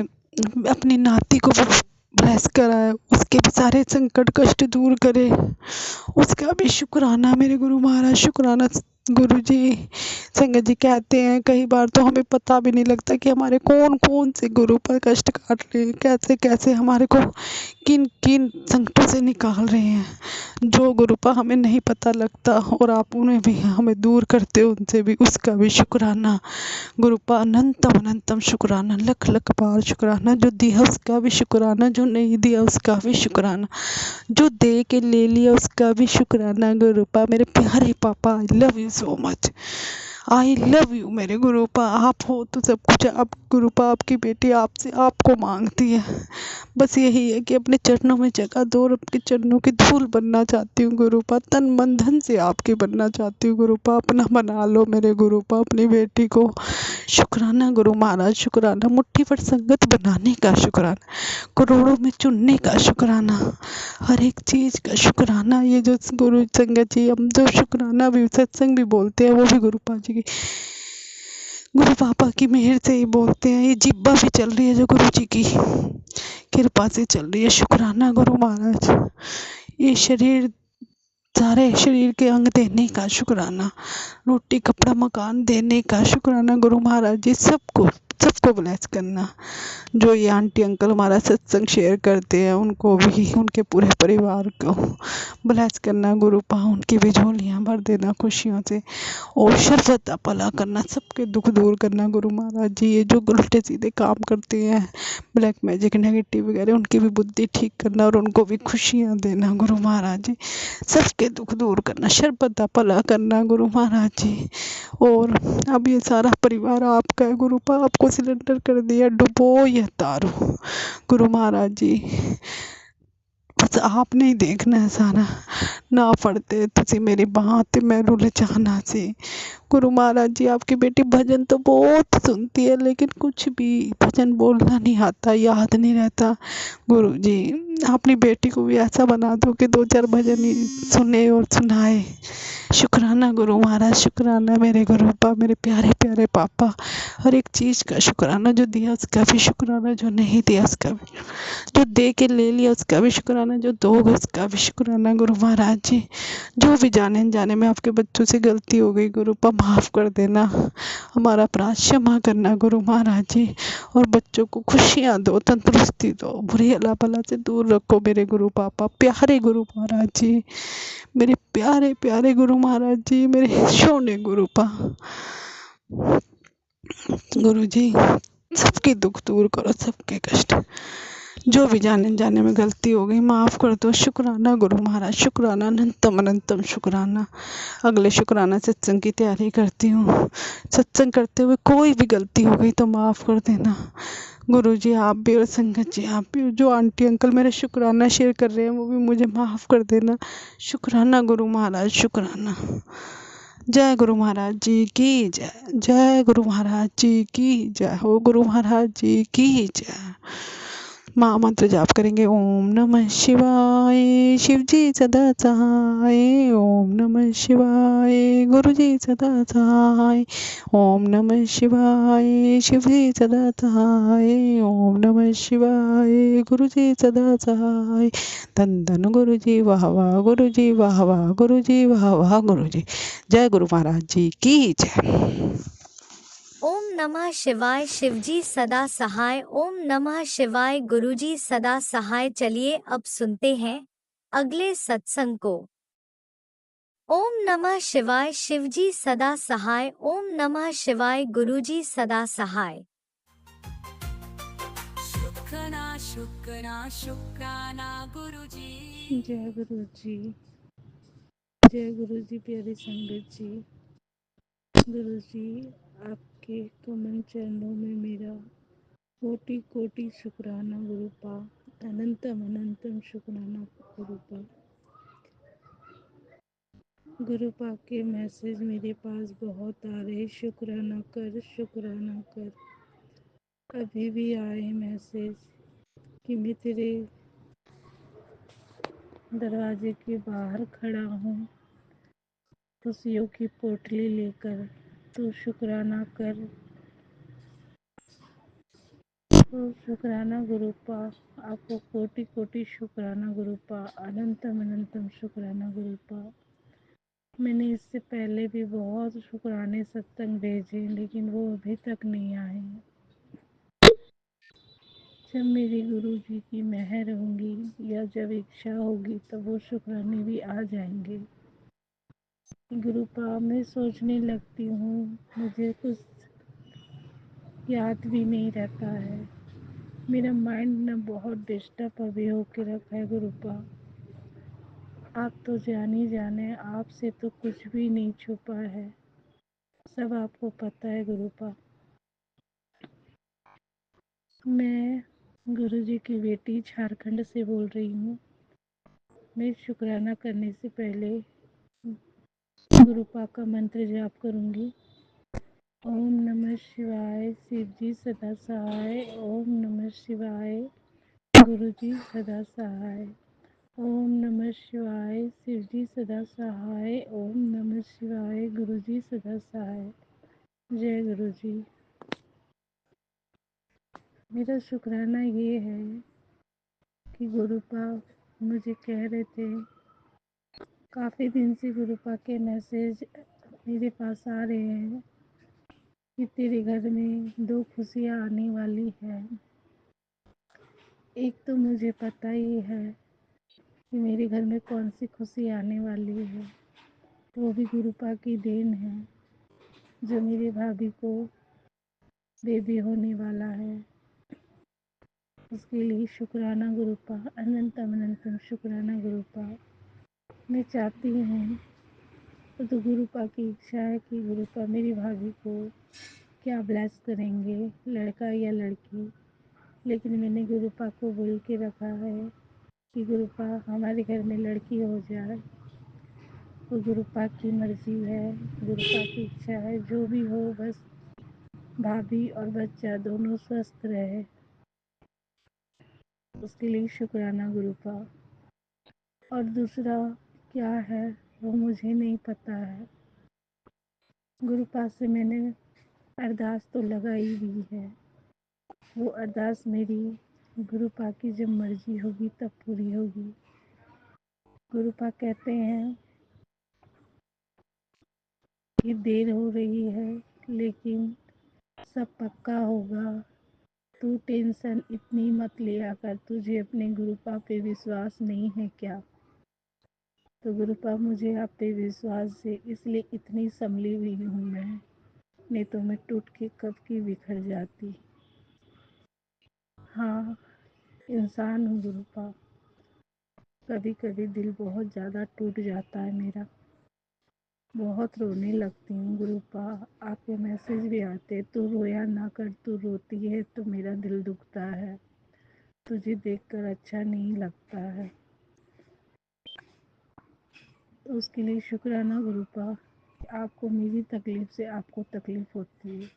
अपनी नाती को ब्लेस कराया, उसके भी सारे संकट कष्ट दूर करे, उसका भी शुक्राना मेरे गुरु महाराज, शुक्राना गुरुजी। संगत जी कहते हैं कई बार तो हमें पता भी नहीं लगता कि हमारे कौन कौन से गुरु पर कष्ट काट रहे हैं, कैसे कैसे हमारे को किन किन संकटों से निकाल रहे हैं, जो गुरुपा हमें नहीं पता लगता, और आप उन्हें भी हमें दूर करते हो उनसे भी, उसका भी शुक्राना गुरुपा, अनंतम अनंतम शुक्राना, लख लख बार शुक्राना, जो दिया उसका भी शुक्राना, जो नहीं दिया उसका भी शुक्राना, जो दे के ले लिया उसका भी शुक्राना गुरुपा। मेरे प्यारे पापा, I love you so much, I love you मेरे गुरुपा। आप हो तो सब कुछ, आप गुरुपा, आपकी बेटी आपसे आपको मांगती है, बस यही है कि अपने चरणों में जगह दो, और अपने चरणों की धूल बनना चाहती हूँ गुरुपा, तन मन धन से आपकी बनना चाहती हूँ गुरुपा। अपना बना लो मेरे गुरुपा अपनी बेटी को। शुक्राना गुरु महाराज, शुक्राना मुट्ठी भर संगत बनाने का शुक्राना, करोड़ों में चुनने का शुक्राना, हर एक चीज़ का शुक्राना। ये जो गुरु संगत जी हम जो शुक्राना भी सत्संग भी बोलते हैं, वो भी गुरुपा जी की, गुरु पापा की मेहर से ही बोलते हैं। ये जिब्बा भी चल रही है जो गुरु जी की कृपा से चल रही है। शुक्राना गुरु महाराज, ये शरीर, सारे शरीर के अंग देने का शुक्राना, रोटी कपड़ा मकान देने का शुक्राना गुरु महाराज जी। सबको सबको ब्लेस करना, जो ये आंटी अंकल हमारा सत्संग शेयर करते हैं उनको भी, उनके पूरे परिवार को ब्लेस करना गुरुपा, उनकी भी झोलियाँ भर देना खुशियों से, और शर्बत भला करना, सबके दुख दूर करना गुरु महाराज जी। ये जो उल्टे सीधे काम करते हैं, ब्लैक मैजिक नेगेटिव वगैरह, उनकी भी बुद्धि ठीक करना, और उनको भी खुशियाँ देना गुरु महाराज जी, सबके दुख दूर करना, शर्बत भला करना गुरु महाराज जी। और अब ये सारा परिवार आपका है गुरुपा, आपको सिलेंडर कर दिया, डुबो या तारो गुरु महाराज जी, बस आपने ही देखना है सारा, ना पढ़ते तुसी मेरी बात मैं रुल जाना सी गुरु महाराज जी। आपकी बेटी भजन तो बहुत सुनती है, लेकिन कुछ भी भजन बोलना नहीं आता, याद नहीं रहता गुरु जी। अपनी बेटी को भी ऐसा बना दो कि दो चार भजन ही सुने और सुनाए। शुक्राना गुरु महाराज, शुक्राना मेरे गुरुपा, मेरे प्यारे प्यारे पापा, हर एक चीज़ का शुक्राना, जो दिया उसका भी शुक्राना, जो नहीं दिया उसका भी, जो दे के ले लिया उसका भी शुक्राना, जो दोगे उसका भी शुक्राना गुरु महाराज जी। जो भी जाने अनजाने में आपके बच्चों से गलती हो गई गुरुपा, माफ़ कर देना, हमारा अपराध क्षमा करना गुरु महाराज जी, और बच्चों को खुशियाँ दो, तंदुरुस्ती दो, बुरी अल्लाह भला से दूर रखो मेरे गुरु पापा, प्यारे गुरु महाराज जी, मेरे प्यारे प्यारे गुरु महाराज जी, मेरे सोने गुरुपा। गुरु जी सबके दुख दूर करो, सबके कष्ट, जो भी जाने जाने में गलती हो गई माफ़ कर दो। शुक्राना गुरु महाराज, शुक्राना अनंतम अनंतम शुक्राना। अगले शुक्राना सत्संग की तैयारी करती हूँ, सत्संग करते हुए कोई भी गलती हो गई तो माफ़ कर देना गुरु जी। आप भी और संगत जी आप भी, जो आंटी अंकल मेरे शुक्राना शेयर कर रहे हैं वो भी मुझे माफ़ कर देना। शुक्राना गुरु महाराज, शुक्राना। जय गुरु महाराज जी की जय, जय गुरु महाराज जी की जय हो, गुरु महाराज जी की जय। महामंत्र जाप करेंगे, ओम नमः शिवाय, शिव जी सदा सहाय, ओम नमः शिवाय, गुरु जी सदा सहाय, ओम नमः शिवाय, शिव जी सदा सहाय, ओम नमः शिवाय, गुरु जी सदा सहाय। धन धन गुरु जी, वाह वाह गुरु जी, वाह वाह गुरु जी, वाह वाह गुरु जी। जय गुरु महाराज जी की जय। ओम नमः शिवाय, शिवजी सदा सहाय, ओम नमः शिवाय, गुरुजी सदा सहाय। चलिए अब सुनते हैं अगले सत्संग को। ओम नमः शिवाय, शिवजी सदा सहाय, ओम नमः शिवाय, गुरुजी सदा सहाय। शुक्राना शुक्राना शुक्राना गुरुजी। जय गुरु जी, जय गुरु जी, प्यारी संगत जी। गुरु जी आपके कमल चरणों में मेरा कोटि कोटि शुक्राना गुरुपा, अनंतम अनंतम शुक्राना गुरुपा। गुरुपा के मैसेज मेरे पास बहुत आ रहे, शुक्राना कर, शुक्राना कर। अभी भी आए मैसेज कि मैं तेरे दरवाजे के बाहर खड़ा हूँ खुशियों की पोटली लेकर, तो शुक्राना कर। तो शुक्राना गुरुपा, आपको कोटि कोटि शुक्राना गुरुपा, अनंतम अनंतम शुक्राना गुरुपा। मैंने इससे पहले भी बहुत शुक्राने सत्संग भेजे लेकिन वो अभी तक नहीं आए। जब मेरे गुरु जी की मेहर होंगी या जब इच्छा होगी तब वो शुक्राने भी आ जाएंगे। गुरु पाप में सोचने लगती हूँ, मुझे कुछ याद भी नहीं रहता है। मेरा माइंड ना बहुत डिस्टर्ब अभी होके रखा है गुरुपा। आप तो जान ही जाने, आपसे तो कुछ भी नहीं छुपा है, सब आपको पता है गुरुपा। मैं गुरु जी की बेटी झारखंड से बोल रही हूँ। मैं शुक्राना करने से पहले गुरुपा का मंत्र जाप करूँगी। ओम नमः शिवाय, शिव जी सदा सहाय। ओम नमः शिवाय, गुरु जी सदा सहाय। ओम नमः शिवाय, शिव जी सदा सहाय। ओम नमः शिवाय, गुरु जी सदा सहाय। जय गुरु जी। मेरा शुक्राना ये है कि गुरुपा मुझे कह रहे थे, काफ़ी दिन से गुरुपा के मैसेज मेरे पास आ रहे हैं कि तेरे घर में 2 खुशियाँ आने वाली है। एक तो मुझे पता ही है कि मेरे घर में कौन सी खुशी आने वाली है, वो भी गुरुपा की देन है, जो मेरी भाभी को बेबी होने वाला है। उसके लिए शुक्राना गुरुपा, अनंतम अनंतम शुक्राना गुरुपा। मैं चाहती हूँ तो गुरुपा की इच्छा है कि गुरुपा मेरी भाभी को क्या ब्लेस करेंगे, लड़का या लड़की। लेकिन मैंने गुरुपा को बोल के रखा है कि गुरुपा हमारे घर में लड़की हो जाए, वो गुरुपा की मर्जी है, गुरुपा की इच्छा है, जो भी हो बस भाभी और बच्चा दोनों स्वस्थ रहे, उसके लिए शुक्राना गुरुपा। और दूसरा क्या है वो मुझे नहीं पता है। गुरुपा से मैंने अरदास तो लगाई भी है, वो अरदास मेरी गुरुपा की जब मर्जी होगी तब पूरी होगी। गुरुपा कहते हैं कि देर हो रही है लेकिन सब पक्का होगा, तू टेंशन इतनी मत लिया कर, तुझे अपने गुरुपा पे विश्वास नहीं है क्या? तो गुरुपा मुझे आप पे विश्वास से इसलिए इतनी संभली हुई हूँ मैं, नहीं तो मैं टूट के कब की बिखर जाती। हाँ, इंसान हूँ गुरुपा, कभी कभी दिल बहुत ज़्यादा टूट जाता है मेरा, बहुत रोने लगती हूँ गुरुपा। आपके मैसेज भी आते, तू रोया ना कर, तू रोती है तो मेरा दिल दुखता है, तुझे देखकर अच्छा नहीं लगता है। तो उसके लिए शुक्राना गुरुपा कि आपको मेरी तकलीफ़ से आपको तकलीफ़ होती है।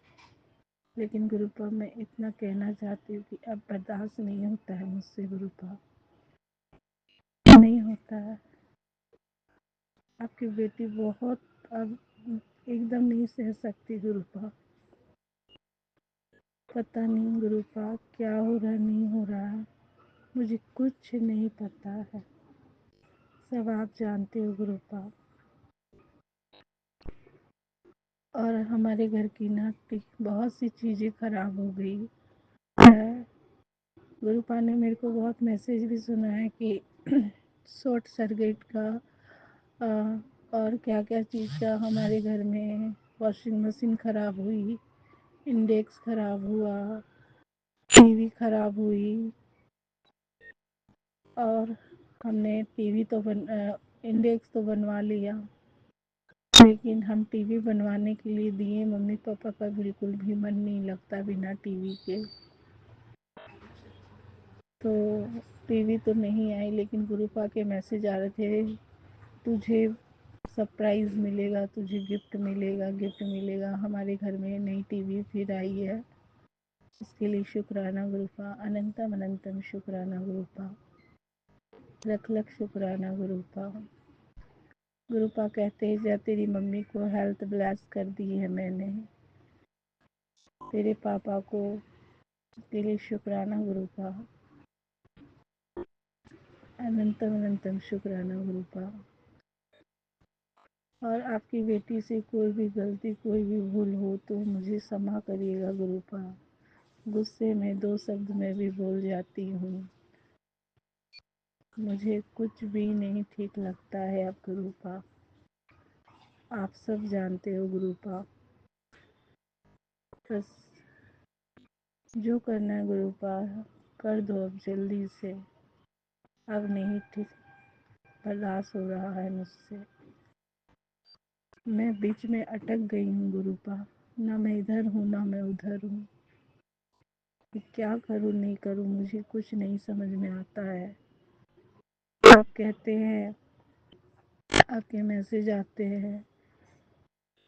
लेकिन गुरुपा मैं इतना कहना चाहती हूँ कि अब बर्दाश्त नहीं होता है मुझसे गुरुपा, नहीं होता है। आपकी बेटी बहुत अब एकदम नहीं सह सकती गुरुपा। पता नहीं गुरुपा क्या हो रहा नहीं हो रहा, मुझे कुछ नहीं पता है, सब आप जानते हो गुरुपा। और हमारे घर की ना बहुत सी चीज़ें खराब हो गई है। गुरुपा ने मेरे को बहुत मैसेज भी सुना है कि शॉर्ट सर्किट का और क्या क्या चीज़ का हमारे घर में, वॉशिंग मशीन खराब हुई, इंडेक्स खराब हुआ, टीवी खराब हुई। और हमने टीवी तो इंडेक्स तो बनवा लिया, लेकिन हम टीवी बनवाने के लिए दिए, मम्मी पापा का बिल्कुल भी मन नहीं लगता बिना टीवी के। तो टीवी तो नहीं आई, लेकिन गुरुपा के मैसेज आ रहे थे, तुझे सरप्राइज़ मिलेगा, तुझे गिफ्ट मिलेगा, गिफ्ट मिलेगा। हमारे घर में नई टीवी फिर आई है, इसके लिए शुक्राना गुरुपा, अनंतम अनंतम शुक्राना गुरुपा, लख लख शुक्राना गुरुपा। गुरुपा कहते हैं जब तेरी मम्मी को हेल्थ ब्लेस कर दी है मैंने, तेरे पापा को, इसके लिए शुक्राना गुरुपा, अनंतम अनंतम शुक्राना गुरुपा। और आपकी बेटी से कोई भी गलती कोई भी भूल हो तो मुझे क्षमा करिएगा गुरुपा। गुस्से में 2 शब्द मैं भी बोल जाती हूँ। मुझे कुछ भी नहीं ठीक लगता है अब गुरुपा। आप सब जानते हो गुरुपा। बस जो करना है गुरुपा कर दो अब जल्दी से। अब नहीं ठीक बर्दाश्त हो रहा है मुझसे। मैं बीच में अटक गई हूँ गुरुपा। ना मैं इधर हूँ ना मैं उधर हूँ। क्या करूँ नहीं करूँ मुझे कुछ नहीं समझ में आता है। आप कहते हैं, आपके मैसेज आते हैं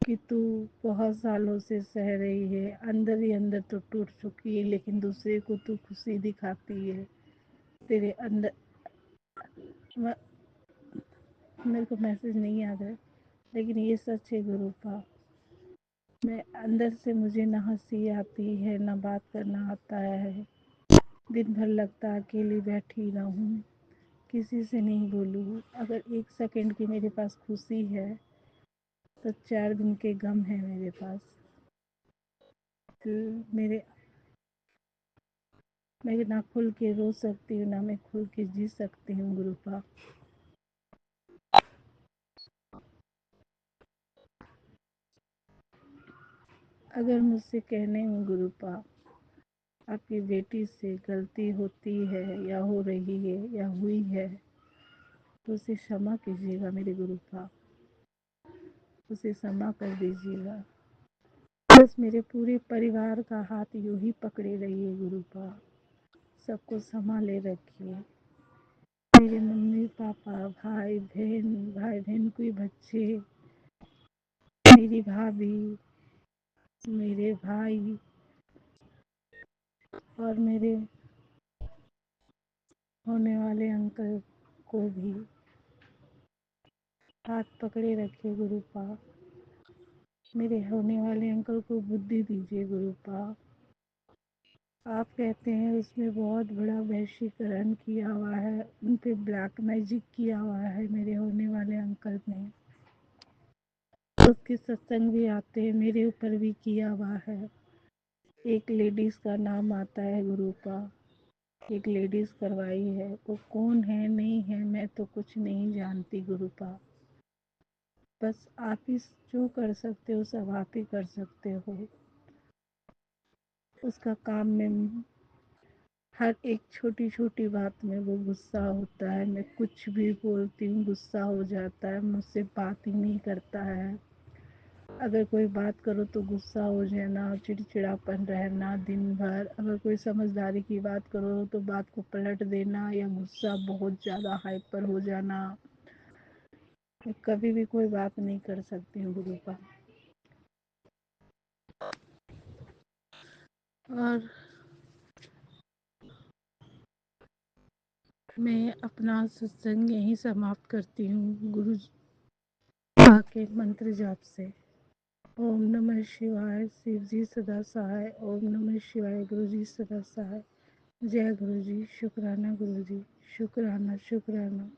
कि तू बहुत सालों से सह रही है, अंदर ही अंदर तो टूट चुकी है, लेकिन दूसरे को तू खुशी दिखाती है। तेरे अंदर मेरे को मैसेज नहीं याद है, लेकिन ये सच है गुरुपा। मैं अंदर से मुझे ना हंसी आती है ना बात करना आता है। दिन भर लगता अकेली बैठी रहूं, किसी से नहीं बोलूं। अगर 1 सेकंड की मेरे पास खुशी है तो 4 दिन के गम है मेरे पास। मेरे मैं ना खुल के रो सकती हूँ ना मैं खुल के जी सकती हूँ गुरुपा। अगर मुझसे कहने में गुरुपा आपकी बेटी से गलती होती है या हो रही है या हुई है तो उसे क्षमा कीजिएगा मेरे गुरुपा। उसे क्षमा कर दीजिएगा। बस मेरे पूरे परिवार का हाथ यूं ही पकड़े रहिए गुरुपा। सबको संभाले रखिए। मेरे मम्मी पापा भाई बहन कोई बच्चे, मेरी भाभी, मेरे भाई और मेरे होने वाले अंकल को भी हाथ पकड़े रखिए गुरुपा। मेरे होने वाले अंकल को बुद्धि दीजिए गुरुपा। आप कहते हैं उसमें बहुत बड़ा वशीकरण किया हुआ है, उन पे ब्लैक मैजिक किया हुआ है मेरे होने वाले अंकल ने। उसके सत्संग भी आते हैं, मेरे ऊपर भी किया हुआ है। एक लेडीज का नाम आता है गुरुपा, एक लेडीज करवाई है। वो कौन है नहीं है मैं तो कुछ नहीं जानती गुरुपा। बस आप ही जो कर सकते हो सब आप ही कर सकते हो। उसका काम में हर एक छोटी छोटी बात में वो गुस्सा होता है। मैं कुछ भी बोलती हूँ गुस्सा हो जाता है, मुझसे बात ही नहीं करता है। अगर कोई बात करो तो गुस्सा हो जाना, चिड़चिड़ापन रहना दिन भर। अगर कोई समझदारी की बात करो तो बात को पलट देना या गुस्सा बहुत ज़्यादा हाइपर हो जाना। मैं कभी भी कोई बात नहीं कर सकती हूँ गुरुपा। और मैं अपना सत्संग यहीं समाप्त करती हूँ गुरु के मंत्र जाप से। ओम नमः शिवाय, शिव जी सदा सहाय। ओम नमः शिवाय, गुरु जी सदा सहाय। जय गुरु जी, शुक्राना गुरु जी, शुक्राना शुक्राना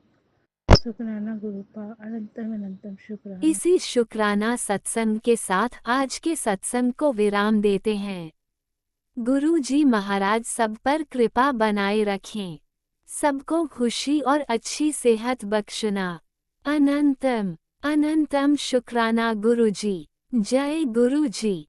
शुक्राना गुरुपा, अनंतम अनंतम शुक्राना। इसी शुक्राना सत्संग के साथ आज के सत्संग को विराम देते हैं। गुरु जी महाराज सब पर कृपा बनाए रखें। सबको खुशी और अच्छी सेहत बख्शना। अनंतम अनंतम शुक्राना गुरु जी। जय गुरु जी।